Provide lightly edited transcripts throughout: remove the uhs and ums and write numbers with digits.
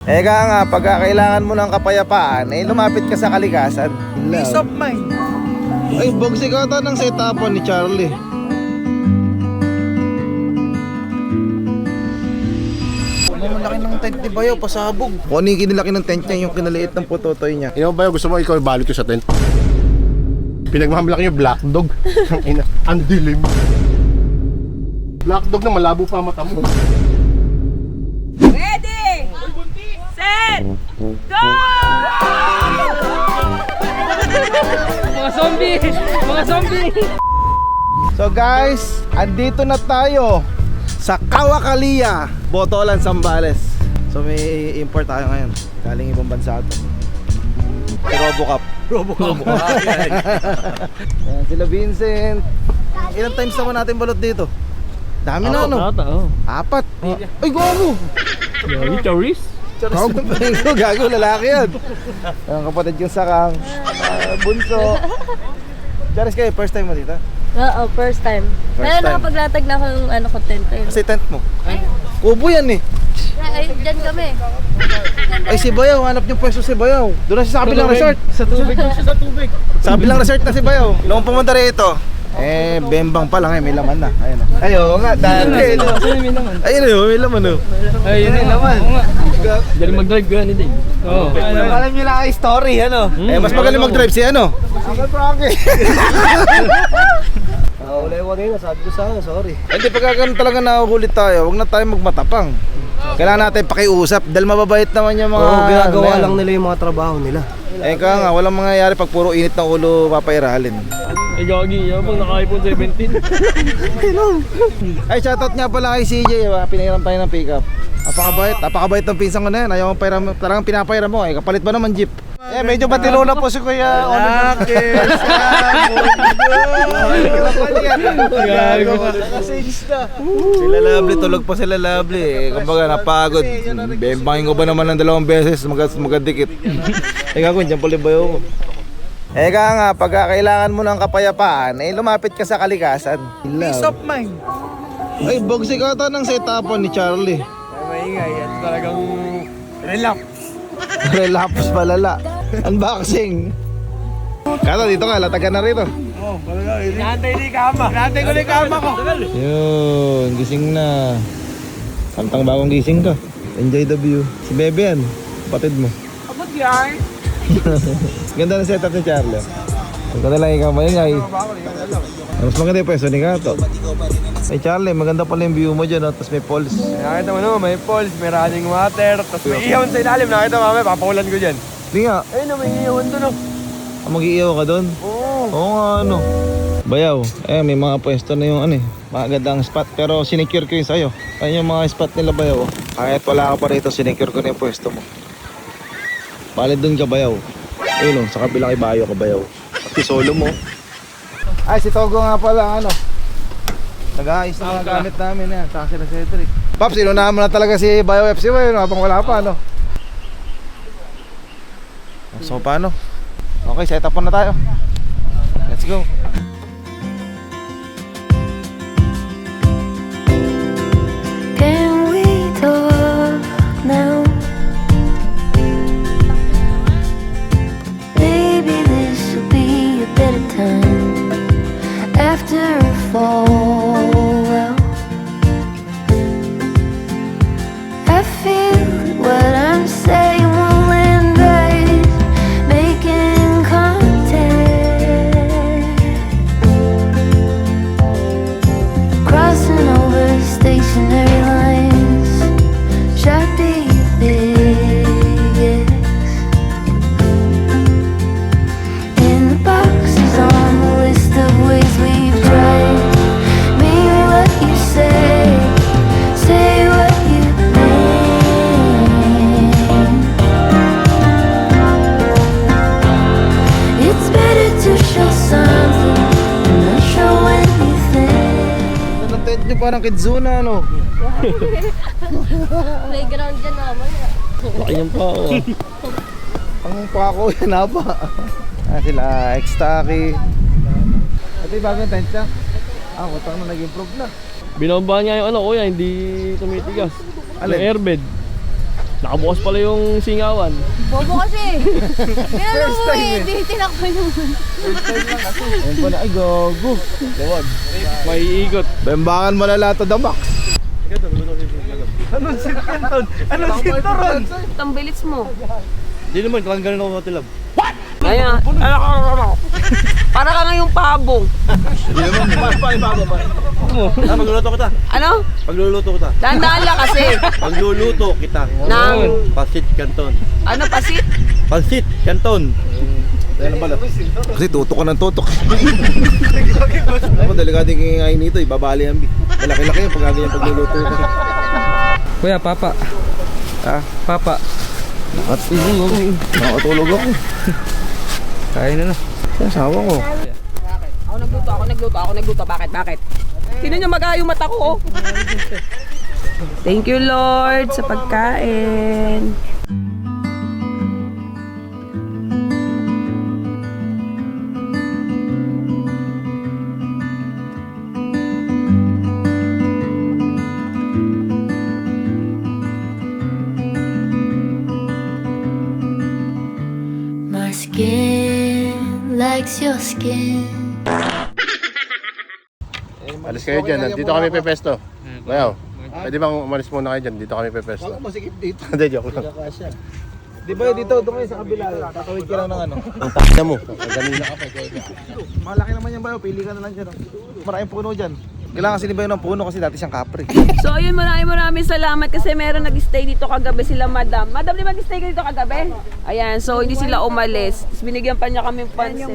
Eka nga, pagka kailangan mo ng kapayapaan, lumapit ka sa kalikasan. Peace of mind. Ay, bogsik ata ng setapan ni Charlie. Malaki ng tent ni Bayaw, pasabog. Kung ano yung kinilaki ng tent niya, yung kinaliit ng putotoy niya. Ino ba, gusto mo ikaw ibalot ko sa tent? Pinagmamalaki yung black dog. Ang dilim. Black dog na malabo pa mata mo. Ready! Set! Go! Mga zombie! Mga zombie! So guys, andito na tayo sa Kawakalia, Botolan, Zambales. So may import tayo ngayon. Galing ibang bansa ito. Si Robocop. Ayan, sila Vincent. Ilang times naman natin balot dito? Dami na, no? Apat. Ay, gago! Charis? Gago, lalaki yan. Ang kapatid yung sakang. Bunso. Charis kayo, first time mo dito? Oo, first time. First Pero time. nakapaglatag na ako ng content ko yun. Kasi tent mo. Kubo yan eh. Ay, dyan kami. Ay, si Bayaw, hanap niyong pwesto si Bayaw. Doon na siya sa kabilang resort. Sa tubig. Sa tubig. Sa kabilang resort na si Bayaw. Noong pumunta rito, bembang pa lang may laman na. Ayun na. Ayun nga, dati. May naman. Ayun na, may laman oh. Ayun yung naman. Galing mag-drive ka ni Dave. Oo. Alam niyo lang ang story, ano? Mas magaling mag-drive si ano? Single Frankie. Wala ko kanina, sabi ko sana, sorry. Hindi, pagkakaroon talaga nahuhulit tayo, huwag na tayo magmatapang. Kailangan natin pakiusap dahil mababait naman yung mga... Oo, ginagawa lang nila yung mga trabaho nila. Kaya nga, walang mangyayari pag puro init ng ulo papairalin. Ay, gagi. Yabang naka-iPhone 17. Ay, shoutout nga pala kay CJ, pinahiram tayo ng pickup. Napakabait ng pinsan ko na yan. Ayaw mong pairam, talagang pinapairam mo. Kapalit ba naman jeep? Medyo matino na po si Kuya Oliver. Gago. Sila Lovely, tulog pa sila Lovely. Kumbaga napagod. Bembangin ko ba naman ng 2 beses magadikit. Eka ko, dyan pala ba yun? Eka nga, pagka kailangan mo ng kapayapaan, lumapit ka sa kalikasan. Peace of mind. Ay, bogsik ata ng setapan ni Charlie. Maingay, yan talagang relax. Relapse palala. Unboxing. Kato, dito ka, latagan na rito. Nantay ni kama. Nantay ko ni kama ko. Yun, gising na. Kantang bagong gising ka. Enjoy the view. Si Bebe yan, kapatid mo. Abot yan. Ganda ng setup ni Charlie. Ang ganda lang ikaw maingay. Mas maganda yung pwesto ni Kato. Ay Charlie, maganda pala yung view mo dyan, tapos may falls. Nakita mo naman, may falls, may running water, tapos may ihawan sa ilalim. Nakita mo mamaya, papakulan ko dyan. Hindi nga, Ayun na, may ihawan doon. mag-iiyaw ka doon. Oo nga, ano. Bayaw, may mga pwesto na yung magandang spot. Pero sinecure ko yun sa'yo. Ayun yung mga spot nila Bayaw. Kahit wala ka pa rito, sinecure ko na yung pwesto mo. Palid doon ka Bayaw. Ayun sa kabilang ibayo ka Bayaw. Pati solo mo. Ay, si Togo nga pala, nag-aayos na mga gamit namin yan. Saka sila Cedric. Paps, inunahan mo na talaga si Bayaw FC habang wala pa, So, paano? Okay, set up na tayo. Let's go. Can we talk now? Maybe this will be a better time after a fallout. I feel what I'm saying won't land right. Making contact, crossing over stationary lines. Should be biggest in the boxes on the list of ways we've tried. Maybe what you say what you mean. It's better to show something than not show anything. Ang tent nyo parang kidzuna, Playground dyan naman. Laki niyang pa ako. Ang pako yan ba? Sila X-Taki. Ito yung bagong tent niya. Utang na nag-improve na. Binabaan niya yung kuya, hindi tumitigas. Alin? Yung airbed. Nakabukas pala yung singawan. Bobo kasi. Pinalo mo eh. Hindi tinakbo naman. Ayun pala, ay gago. Tawag. May ikot. Bembangan malala to the max. Anong sinton? Anong sinton? Tambilits mo. Hindi naman, kailangan ganun ako matilab. Ayan. Para ka ngayong pabong. Hindi naman, Ah, magluluto kita. Ano? Pagluluto kita. Dahan-dahan lang kasi. Pagluluto kita. Nang, Pansit Canton. ano pasit? Pansit Canton. kasi tutok ka ng tutok. Ako, delikado yung kingain nito, ibabali ang malaki-laki yung pagkaganyang pagluluto ko. Kuya, papa. Ah, Papa. nakatulog ako. Kain na na. Asawa ko. Ako nagluto. Bakit? Sino niya mag-aayong mata ko? Thank you, Lord, sa pagkain. My skin likes your skin. Alis kayo dyan, dito kami pepesto. Bayaw, pwede bang umalis muna kayo dyan, dito kami pepesto. Masikip dito. Hindi, joke lang. Di ba dito, doon kayo sa kabila. Tatawid ka lang ng ano. Ang takta mo. Ganina ka pa, Malaki naman yan ba? Pili ka na lang dyan. Maraming puno dyan. Kailangan kasi ni Bayo ng puno kasi dati siyang kapre. So ayun, maraming salamat kasi meron nag-stay dito kagabi sila Madam. Madam, di ba nag-stay ka dito kagabi? Ayan, so hindi sila umalis. Tapos binigyan pa niya kami pansit.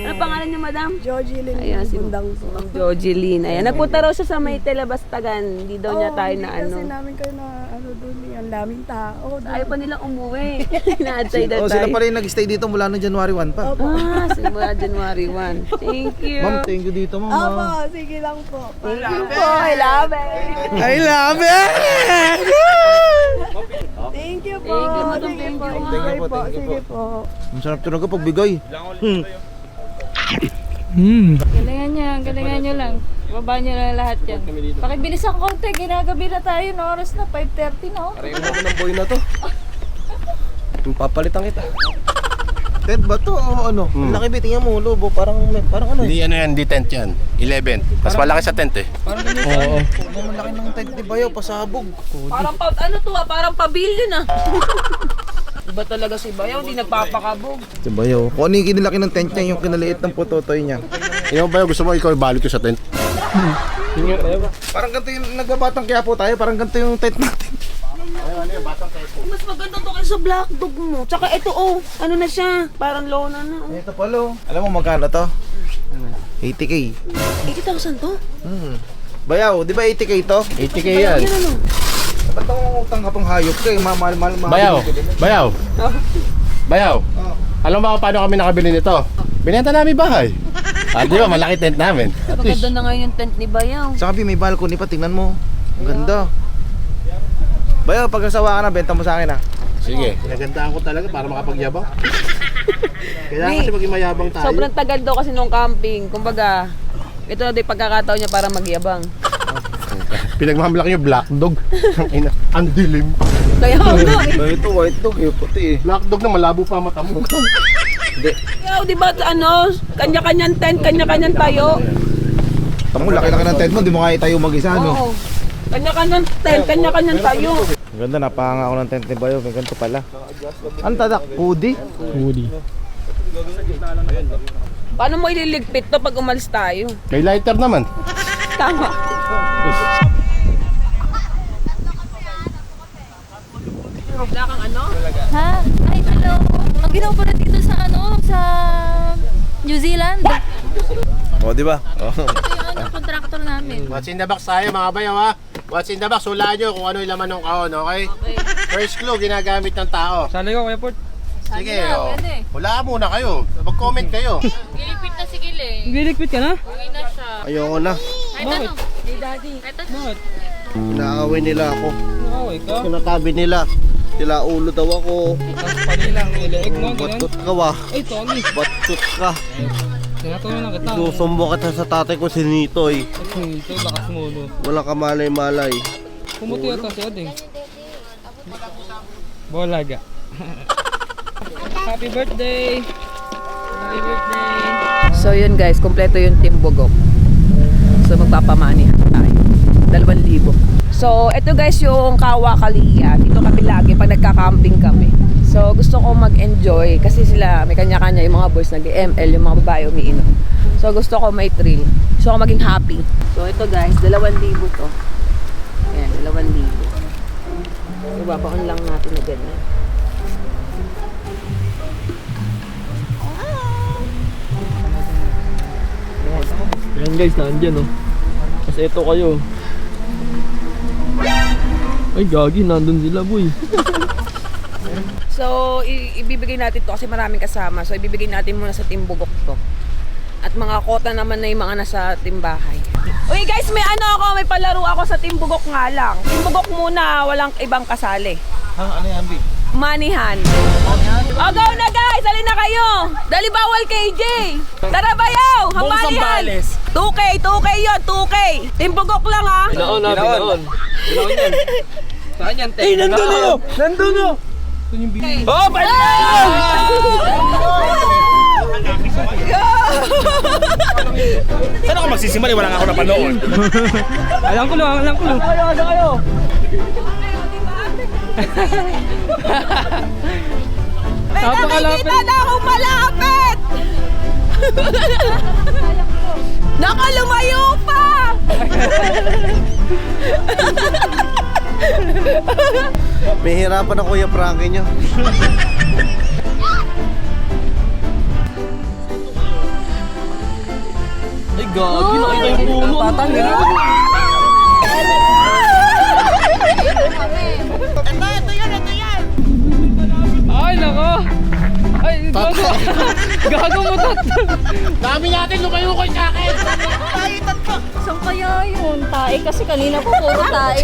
Ano pangalan niya, Madam? Jojeline. Ayan, si Ma'am Jojeline. Ayan, nagpunta raw siya sa may Telebastagan. Hindi daw niya tayo na Kasi ano. namin kayo na ano doon, ang daming tao. Ayaw pa nilang umuwi. Inaantay na Oh, sila tayo. pala yung nag-stay dito mula noong January 1 pa. Ah, simula January 1. Thank you. Ma'am, thank you dito, ma'am. Opo, sige lang po. Thank you po. I love it. I love it! Thank you po. Thank you, Madam Sige Bimbo. po. Thank you po, thank you Sige po. Ang sarap tunog ko pagbigay. Galingan nyo lang. Baba nyo lang lahat yan. Pakibilis ang konti, ginagabi na tayo, no? Oras na, 5:30 na, oh. Pareho ako ng boy na to. Papalitan kita. Tent ba to o ano? Ang laki bitingin mo, lobo. Parang ano eh. Hindi ano yan, hindi tent yan. 11. Mas malaki sa tent eh. Oo. Ang laki ng tent ni Bayo, pasabog. Parang parang pavilion ah. Iba talaga si Bayaw, hindi nagpapakabog. Si Bayo. Kung ano yung kinilaki ng tent niya, yung kinaliit ng putotoy niya. Yung ba gusto mo ikaw ibalik ko sa tent? Parang ganito yung nagbabatang kaya po tayo, parang ganito yung tent natin. Mas maganda to kaysa sa black dog mo. Tsaka ito oh, ano na siya, parang lona na. Oh. Ito pala. Alam mo magkano to? 80k. 80,000 to? Bayaw, di ba 80k to? 80k yan. Yan ano? Ba't ang utang ka pang hayop ka eh? Mahal. Bayaw. Alam mo paano kami nakabili nito? Binenta namin bahay. Di ba malaki tent namin? At least. Maganda na ngayon yung tent ni Bayaw. Saka may balcony pa, tingnan mo. Ang ganda. Bayaw, pag nasawa ka na, benta mo sa akin ah. Sige. Pinagandaan ko talaga para makapagyabang. Kailangan kasi maging mayabang tayo. Sobrang tagal daw kasi nung camping. Kumbaga, ito na din pagkakataon niya para magyabang. Pinagmamalaki yung black dog. Ang dilim. Kaya ano Ito white dog, yung puti eh. Black dog na malabo pa mata mo. Kaya di ba ano, kanya-kanyang tent, kanya-kanyang tayo. Tamo, laki-laki ng tent mo, di mo kaya tayo mag-isa, no? Oo. Kanya-kanyang tent, kanya-kanyang tayo. Ang ganda, napahanga ako ng tent ni Bayo, may ganito pala. Ang tadak, hoodie? Paano mo ililigpit to pag umalis tayo? May lighter naman. Tama. Wala kang ano? Ha? Ay, hello. Ang ginawa pala dito sa sa New Zealand. O, di ba? Ito yung contractor namin. What's in the box tayo mga bayaw ha? What's in the box? Hulaan nyo kung ano yung laman ng kahon, okay? First clue, ginagamit ng tao. Sali ko, Kuya Port. Sige, hulaan muna kayo. Mag-comment kayo. Gilipit na si Gil eh. Giligpit ka na? Uwi na siya. Ayoko na. Kahit ano? Di daddy. Kahit ano? Bakit? Inaaway nila ako. Nakaway ka? Kinatabi nila. Tila ulo daw ako. Tapos panilang ilaig mo, ganyan. Batot ka ba? Ay, Tony. Batot ka. Tinatulong lang kita. Susumbo kita sa tatay ko si Nitoy. Ito, lakas mo, no? Wala ka malay-malay. Pumuti ata si Ading. Bolaga. Happy birthday! Happy birthday! So yun guys, kompleto yung Team Bugok. So magpapamanihan tayo. 2,000. So ito guys yung Kawa Kalia. Dito kami lagi pag nagka-camping kami. So gusto ko mag-enjoy kasi sila may kanya-kanya, yung mga boys nag-ML, yung mga babae umiinom. So gusto ko may thrill. Gusto ko maging happy. So ito guys, 2,000 to. Ayan, 2,000. Ibabaon lang natin na ganyan. Ayan guys, nandyan oh. Kasi ito kayo. Ay gagi, nandun sila boy. So, ibibigay natin to kasi maraming kasama. So, ibibigay natin muna sa Team Bugok to. At mga kota naman na yung mga nasa Team Bahay. Uy guys, may may palaro ako sa Team Bugok nga lang. Team Bugok muna, walang ibang kasali. Ano yan, Big? Manihan. O, go na guys! Alin na kayo! Dali bawal KJ! Tara bayaw! Hamanihan! 2K yun! 2K! Team Bugok lang ha! Binaon na, binaon. Binaon yan. Saan yan, te? Nandun o! Nandun o! Oh, balik! Saan ako magsisimali? Wala nga ako napanood. Alam ko lang, alam ko lang. Kayo! May nakikita na akong malapit! Nakalumayo pa! May hirapan ako Kuya Frankie nyo. Ay gagi, nakita yung puno. Ay nako. Ay gago mo tat. Dami natin, lumayo-lukoy sa akin! Saan kaya yun? Tae kasi kanina po puro tae.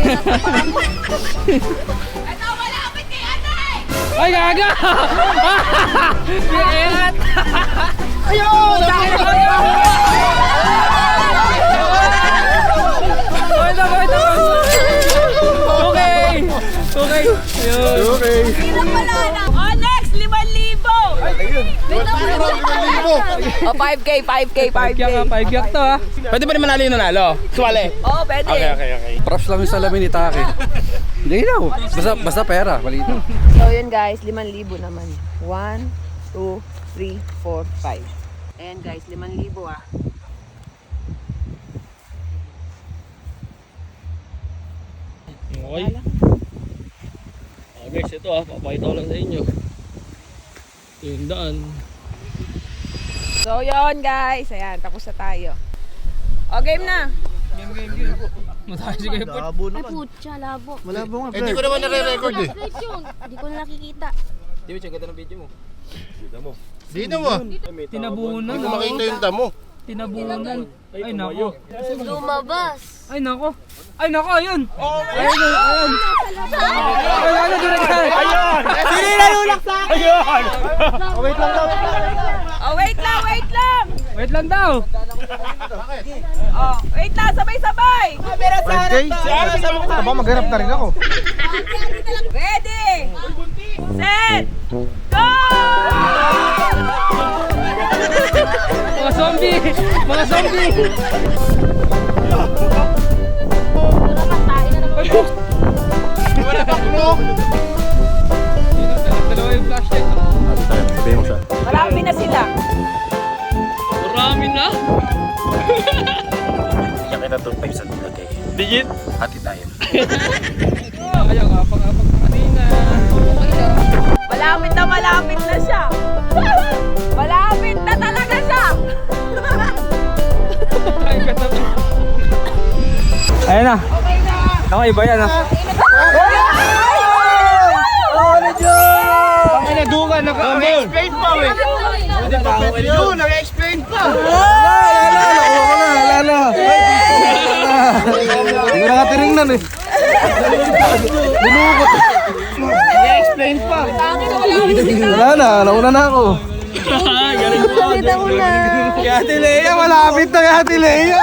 Ay gaga. Kairat. Ayun! Okay. Okay. Okay. Oh, next! 5,000! Oh, 5K. Five yak to ha. Pwede ba naman nalo yung nanalo? Suwali. Oh, pwede. Okay. Props lang yung salamin ni Taki. Hindi na. Basta pera. Balito. So, yun guys, 5,000 naman. 1, 2, 3, 4, 5. Ayan guys, 5,000 ah. Okay. Guys, ito papakita ko lang sa inyo. Yung daan. So, yun guys. Ayan, tapos na tayo. O, game na. Game. Matakas si kayo po. Labo Ay naman. putya, labo. Malabo nga, Hindi ko naman nare-record eh. Flight yun. Hindi ko na nakikita. Di ba siya ganda ng video mo? Dito mo. Tinabunan. Hindi ko makita yung damo. Tinabunan. Ay nako. Lumabas. Ay nako. Ay nako, ayun. Ayun. Ayun, Ayun! Sino nalulak sa akin? Ayun! Wait lang daw. Oh, wait lang. Wait lang daw. Oh, wait lang, sabay-sabay. 5K? Aba, maghanap na rin ako. Ready, set, go! Mga zombie. Ay, book. Wala pa kulog. Dalawa yung flashlight. Sabihin mo siya. Marami na sila. Marami na. Yan kita 2.5 sa lagay. Digit. Hati tayo. Kaya kapag kanina. Malapit na siya. Malapit na talaga siya. Ay, ganda. Ayan na. Okay, iba yan ha. Panginadugan na ka. Nag-explain pa eh! Yun, nag-explain pa! Wala na. Hindi ko nakatinignan eh. Binukot. Nag-explain pa! Wala na, nauna na ako. Salita mo na. Kaya Ate Lea, malapit na kay Ate Lea.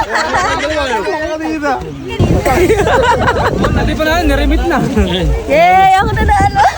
Hindi pa na, nirimit na. Yay! Ako nanalo!